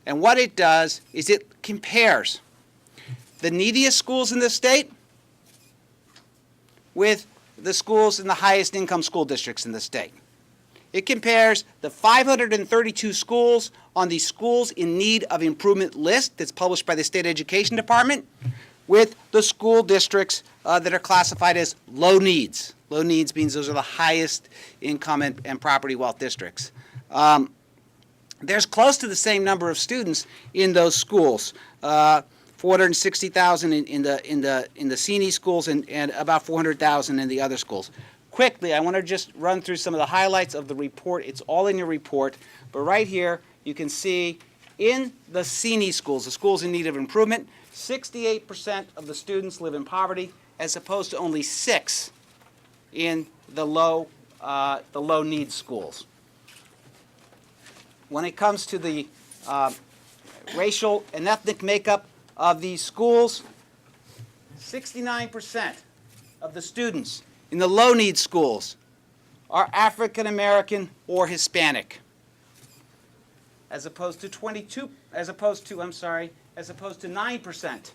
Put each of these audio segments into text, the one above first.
And what it does is it compares the neediest schools in the state with the schools in the highest income school districts in the state. It compares the 532 schools on the Schools in Need of Improvement list that's published by the State Education Department with the school districts that are classified as low needs. Low needs means those are the highest income and property wealth districts. There's close to the same number of students in those schools, 460,000 in the CNE schools and about 400,000 in the other schools. Quickly, I want to just run through some of the highlights of the report. It's all in your report, but right here you can see in the CNE schools, the schools in need of improvement, 68% of the students live in poverty, as opposed to only 6 in the low needs schools. When it comes to the racial and ethnic makeup of these schools, 69% of the students in the low needs schools are African American or Hispanic, as opposed to 9%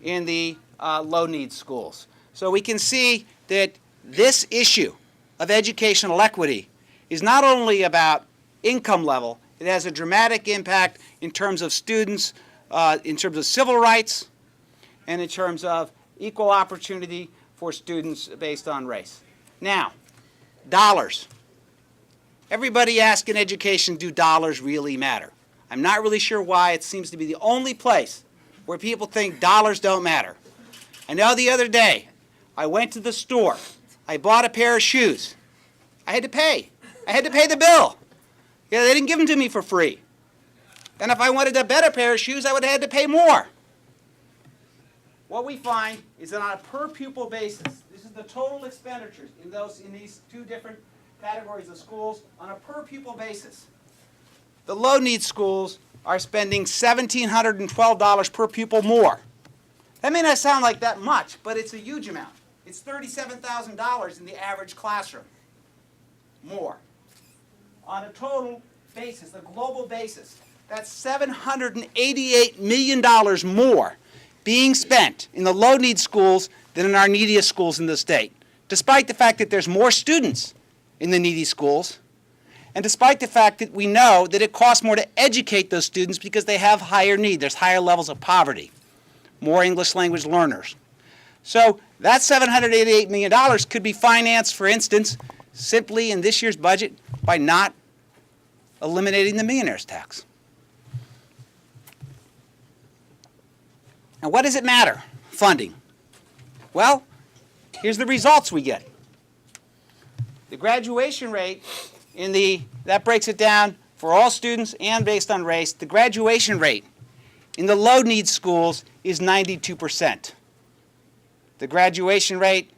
in the low needs schools. So we can see that this issue of educational equity is not only about income level, it has a dramatic impact in terms of students, in terms of civil rights, and in terms of equal opportunity for students based on race. Now, dollars. Everybody asks in education, do dollars really matter? I'm not really sure why. It seems to be the only place where people think dollars don't matter. I know the other day, I went to the store. I bought a pair of shoes. I had to pay. I had to pay the bill. Yeah, they didn't give them to me for free. And if I wanted a better pair of shoes, I would have had to pay more. What we find is that on a per pupil basis, this is the total expenditures in these two different categories of schools on a per pupil basis. The low needs schools are spending $1,712 per pupil more. That may not sound like that much, but it's a huge amount. It's $37,000 in the average classroom more. On a total basis, a global basis, that's $788 million more being spent in the low needs schools than in our neediest schools in the state, despite the fact that there's more students in the needy schools, and despite the fact that we know that it costs more to educate those students because they have higher need. There's higher levels of poverty, more English language learners. So that $788 million could be financed, for instance, simply in this year's budget by not eliminating the millionaire's tax. Now, what does it matter? Funding. Well, here's the results we get. The graduation rate that breaks it down for all students and based on race. The graduation rate in the low needs schools is 92%. The graduation rate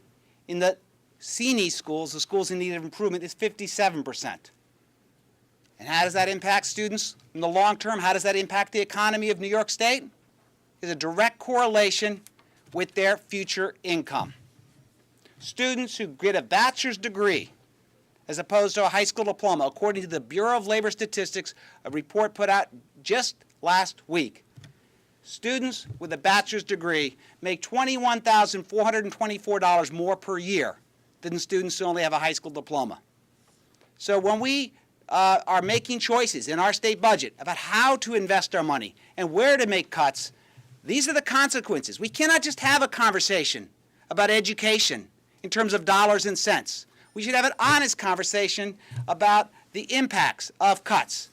in the CNE schools, the schools in need of improvement, is 57%. And how does that impact students in the long term? How does that impact the economy of New York State? There's a direct correlation with their future income. Students who get a bachelor's degree as opposed to a high school diploma, according to the Bureau of Labor Statistics, a report put out just last week. Students with a bachelor's degree make $21,424 more per year than students who only have a high school diploma. So when we are making choices in our state budget about how to invest our money and where to make cuts, these are the consequences. We cannot just have a conversation about education in terms of dollars and cents. We should have an honest conversation about the impacts of cuts.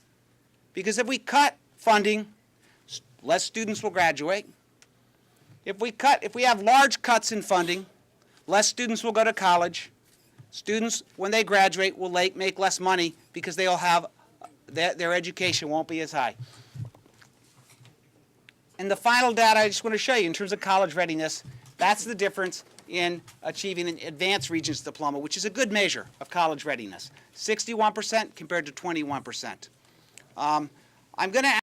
Because if we cut funding, less students will graduate. If we have large cuts in funding, less students will go to college. Students, when they graduate, will make less money because they'll have their education won't be as high. And the final data I just want to show you in terms of college readiness, that's the difference in achieving an advanced Regents diploma, which is a good measure of college readiness. 61% compared to 21%. I'm going to